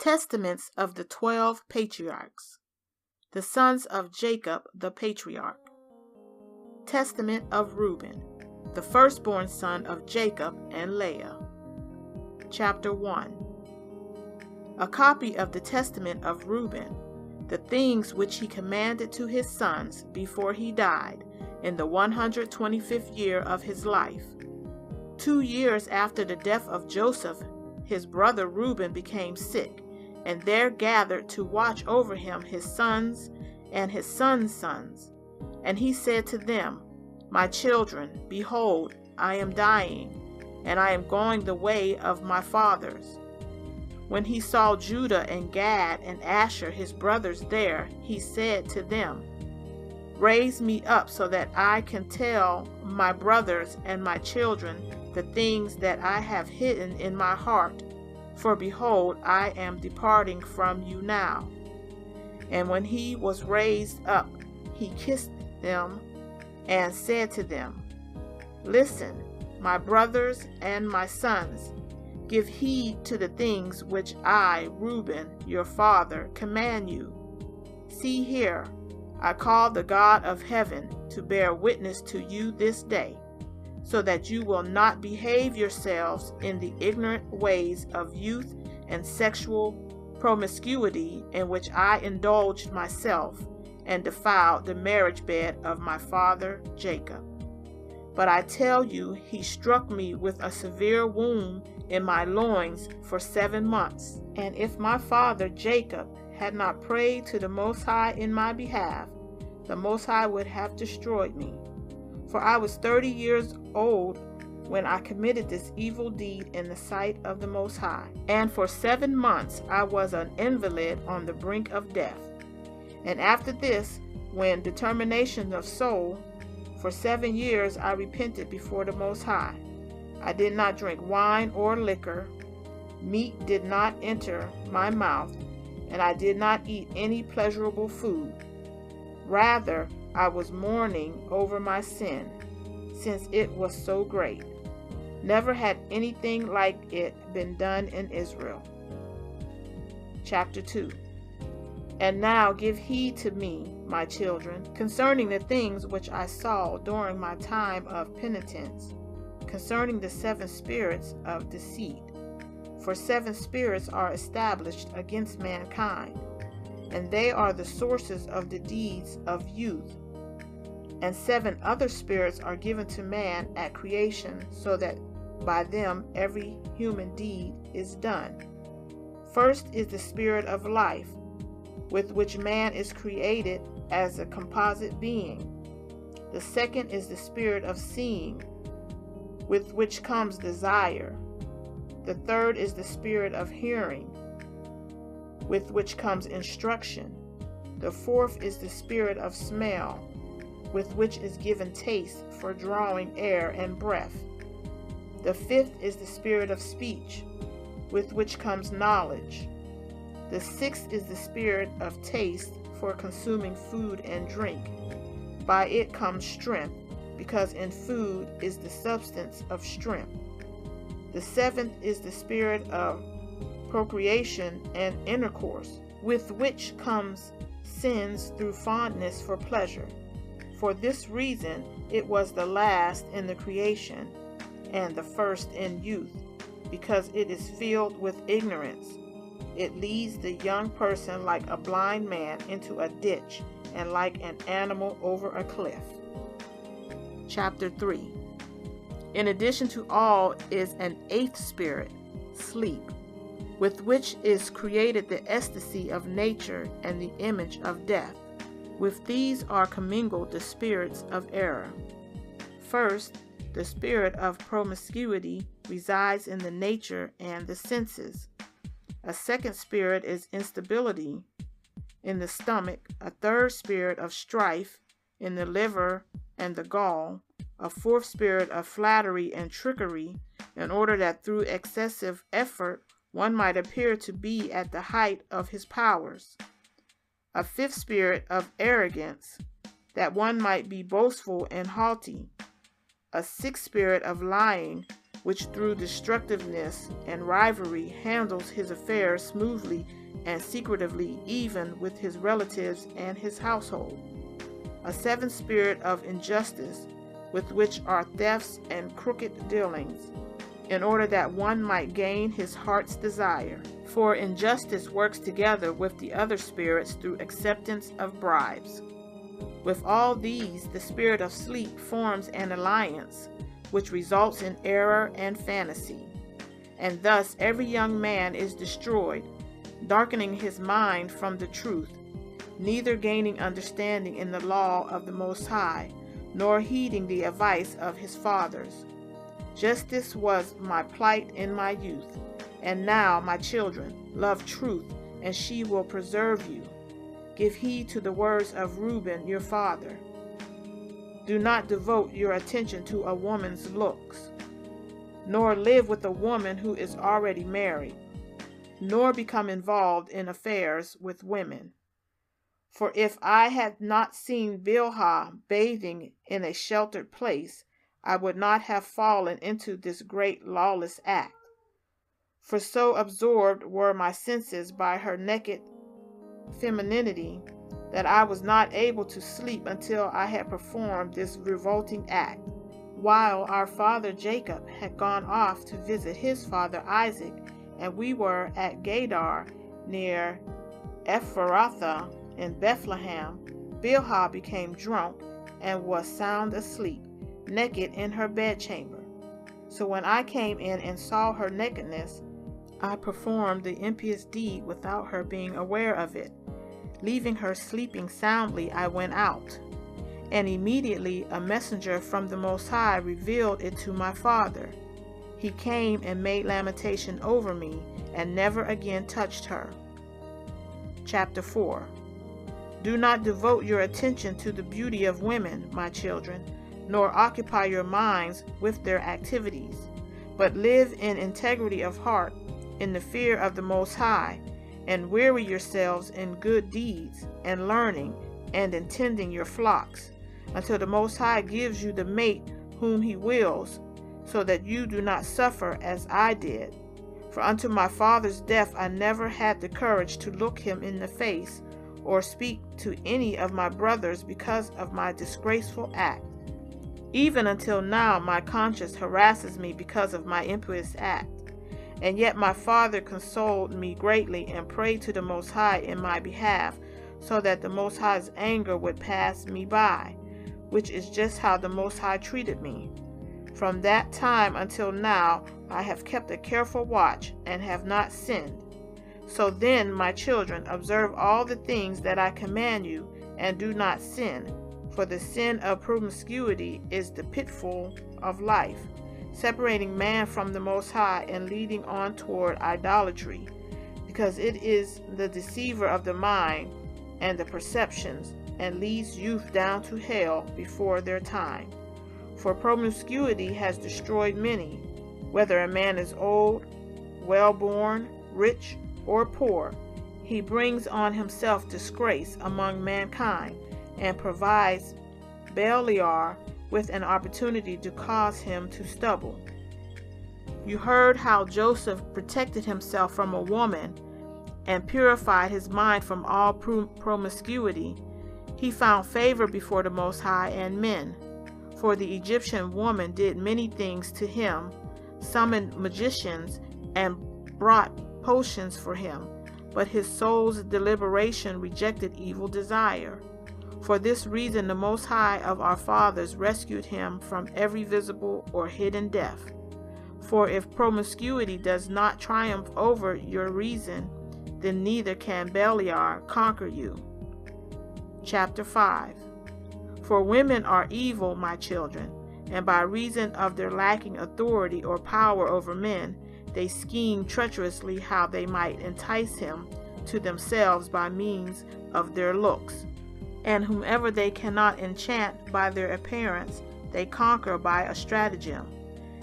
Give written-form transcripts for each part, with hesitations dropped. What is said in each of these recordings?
Testaments of the 12 Patriarchs, the sons of Jacob the Patriarch. Testament of Reuben, the firstborn son of Jacob and Leah. Chapter 1. A copy of the testament of Reuben, the things which he commanded to his sons before he died, in the 125th year of his life. 2 years after the death of Joseph, his brother Reuben became sick, and there gathered to watch over him his sons and his sons' sons. And he said to them, My children, behold, I am dying, and I am going the way of my fathers. When he saw Judah and Gad and Asher his brothers there, he said to them, Raise me up so that I can tell my brothers and my children the things that I have hidden in my heart, for behold, I am departing from you now. And when he was raised up, he kissed them and said to them, Listen, my brothers and my sons, give heed to the things which I, Reuben, your father, command you. See here, I call the God of heaven to bear witness to you this day, so that you will not behave yourselves in the ignorant ways of youth and sexual promiscuity in which I indulged myself and defiled the marriage bed of my father Jacob. But I tell you, he struck me with a severe wound in my loins for 7 months. And if my father Jacob had not prayed to the Most High in my behalf, the Most High would have destroyed me. For I was 30 years old when I committed this evil deed in the sight of the Most High. And for 7 months I was an invalid on the brink of death. And after this, when determination of soul, for 7 years I repented before the Most High. I did not drink wine or liquor. Meat did not enter my mouth, and I did not eat any pleasurable food. Rather, I was mourning over my sin, since it was so great. Never had anything like it been done in Israel. Chapter 2. And now give heed to me, my children, concerning the things which I saw during my time of penitence, concerning the 7 spirits of deceit. For 7 spirits are established against mankind, and they are the sources of the deeds of youth. And 7 other spirits are given to man at creation, so that by them every human deed is done. First is the spirit of life, with which man is created as a composite being. The second is the spirit of seeing, with which comes desire. The third is the spirit of hearing, with which comes instruction. The fourth is the spirit of smell, with which is given taste for drawing air and breath. The fifth is the spirit of speech, with which comes knowledge. The sixth is the spirit of taste for consuming food and drink. By it comes strength, because in food is the substance of strength. The seventh is the spirit of procreation and intercourse, with which comes sins through fondness for pleasure. For this reason it was the last in the creation, and the first in youth, because it is filled with ignorance. It leads the young person like a blind man into a ditch, and like an animal over a cliff. Chapter 3. In addition to all is an 8th spirit, sleep, with which is created the ecstasy of nature and the image of death. With these are commingled the spirits of error. First, the spirit of promiscuity resides in the nature and the senses. A second spirit is instability in the stomach, a third spirit of strife in the liver and the gall, a fourth spirit of flattery and trickery, in order that through excessive effort one might appear to be at the height of his powers, a fifth spirit of arrogance, that one might be boastful and haughty, a sixth spirit of lying, which through destructiveness and rivalry handles his affairs smoothly and secretively, even with his relatives and his household. A seventh spirit of injustice, with which are thefts and crooked dealings, in order that one might gain his heart's desire. For injustice works together with the other spirits through acceptance of bribes. With all these, the spirit of sleep forms an alliance, which results in error and fantasy. And thus every young man is destroyed, darkening his mind from the truth, neither gaining understanding in the law of the Most High, nor heeding the advice of his fathers. Just this was my plight in my youth. And now, my children, love truth, and she will preserve you. Give heed to the words of Reuben your father. Do not devote your attention to a woman's looks, nor live with a woman who is already married, nor become involved in affairs with women. For if I had not seen Bilhah bathing in a sheltered place, I would not have fallen into this great lawless act. For so absorbed were my senses by her naked femininity that I was not able to sleep until I had performed this revolting act. While our father Jacob had gone off to visit his father Isaac, and we were at Gedar near Ephrathah in Bethlehem, Bilhah became drunk and was sound asleep, naked in her bedchamber. So when I came in and saw her nakedness, I performed the impious deed without her being aware of it. Leaving her sleeping soundly, I went out. And immediately a messenger from the Most High revealed it to my father. He came and made lamentation over me, and never again touched her. Chapter 4. Do not devote your attention to the beauty of women, my children, nor occupy your minds with their activities, but live in integrity of heart, in the fear of the Most High, and weary yourselves in good deeds, and learning, and in tending your flocks, until the Most High gives you the mate whom he wills, so that you do not suffer as I did. For unto my father's death I never had the courage to look him in the face, or speak to any of my brothers because of my disgraceful act. Even until now my conscience harasses me because of my impious act. And yet my father consoled me greatly and prayed to the Most High in my behalf, so that the Most High's anger would pass me by, which is just how the Most High treated me. From that time until now I have kept a careful watch and have not sinned. So then, my children, observe all the things that I command you, and do not sin, for the sin of promiscuity is the pitfall of life, separating man from the Most High and leading on toward idolatry, because it is the deceiver of the mind and the perceptions, and leads youth down to hell before their time. For promiscuity has destroyed many, whether a man is old, well-born, rich, or poor. He brings on himself disgrace among mankind, and provides Beliar with an opportunity to cause him to stumble. You heard how Joseph protected himself from a woman and purified his mind from all promiscuity. He found favor before the Most High and men. For the Egyptian woman did many things to him, summoned magicians, and brought potions for him, but his soul's deliberation rejected evil desire. For this reason the Most High of our fathers rescued him from every visible or hidden death. For if promiscuity does not triumph over your reason, then neither can Beliar conquer you. Chapter 5. For women are evil, my children, and by reason of their lacking authority or power over men, they scheme treacherously how they might entice him to themselves by means of their looks. And whomever they cannot enchant by their appearance, they conquer by a stratagem.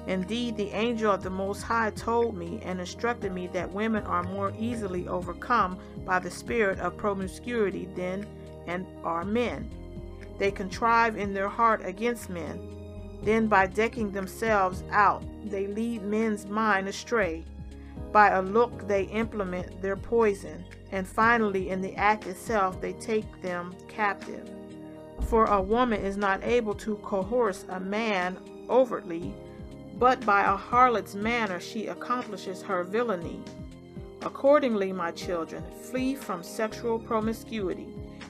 Indeed, the angel of the Most High told me and instructed me that women are more easily overcome by the spirit of promiscuity than are men. They contrive in their heart against men, Then by decking themselves out, they lead men's mind astray. By a look they implement their poison, and finally in the act itself they take them captive. For a woman is not able to coerce a man overtly, but by a harlot's manner she accomplishes her villainy. Accordingly, my children, flee from sexual promiscuity,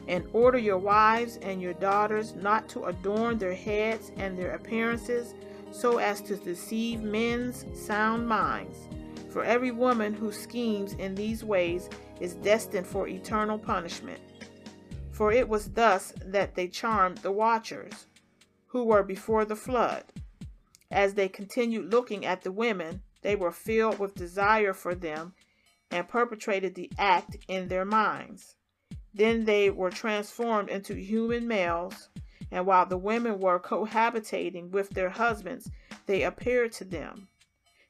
and order your wives and your daughters not to adorn their heads and their appearances so as to deceive men's sound minds. For every woman who schemes in these ways is destined for eternal punishment. For it was thus that they charmed the watchers, who were before the flood. As they continued looking at the women, they were filled with desire for them, and perpetrated the act in their minds. Then they were transformed into human males, and while the women were cohabitating with their husbands, they appeared to them.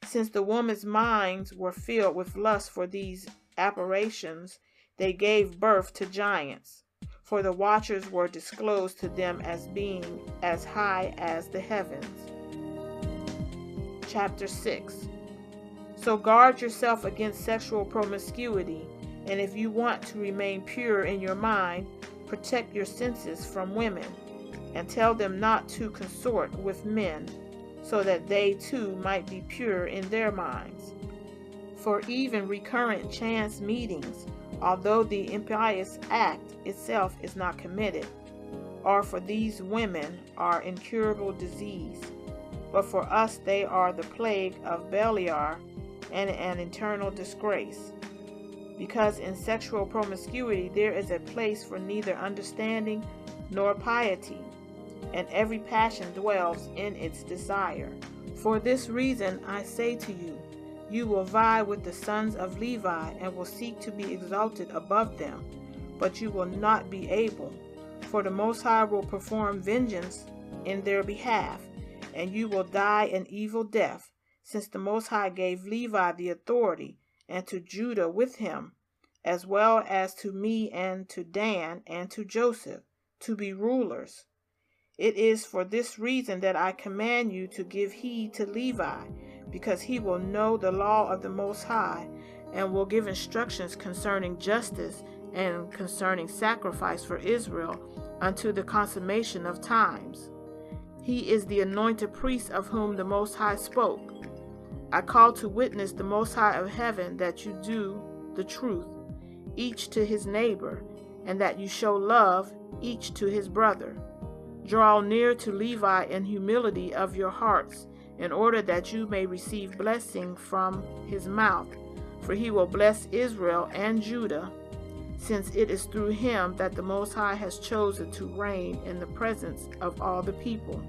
Since the women's minds were filled with lust for these apparitions, they gave birth to giants, for the watchers were disclosed to them as being as high as the heavens. Chapter 6. So guard yourself against sexual promiscuity, and if you want to remain pure in your mind, protect your senses from women, and tell them not to consort with men, so that they too might be pure in their minds. For even recurrent chance meetings, although the impious act itself is not committed, are for these women are incurable disease, but for us they are the plague of Beliar and an eternal disgrace. Because in sexual promiscuity there is a place for neither understanding nor piety, and every passion dwells in its desire. For this reason I say to you, you will vie with the sons of Levi, and will seek to be exalted above them, but you will not be able, for the Most High will perform vengeance in their behalf, and you will die an evil death, since the Most High gave Levi the authority, and to Judah with him, as well as to me and to Dan and to Joseph, to be rulers. It is for this reason that I command you to give heed to Levi, because he will know the law of the Most High, and will give instructions concerning justice and concerning sacrifice for Israel unto the consummation of times. He is the anointed priest of whom the Most High spoke. I call to witness the Most High of heaven that you do the truth, each to his neighbor, and that you show love each to his brother. Draw near to Levi in humility of your hearts, in order that you may receive blessing from his mouth, for he will bless Israel and Judah, since it is through him that the Most High has chosen to reign in the presence of all the people.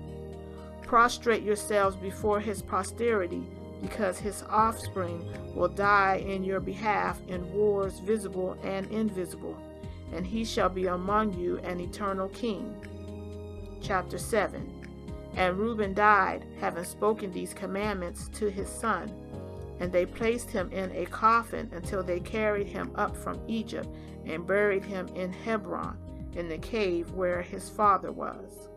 Prostrate yourselves before his posterity, because his offspring will die in your behalf in wars visible and invisible, and he shall be among you an eternal king. Chapter 7. And Reuben died, having spoken these commandments to his son, and they placed him in a coffin until they carried him up from Egypt and buried him in Hebron, in the cave where his father was.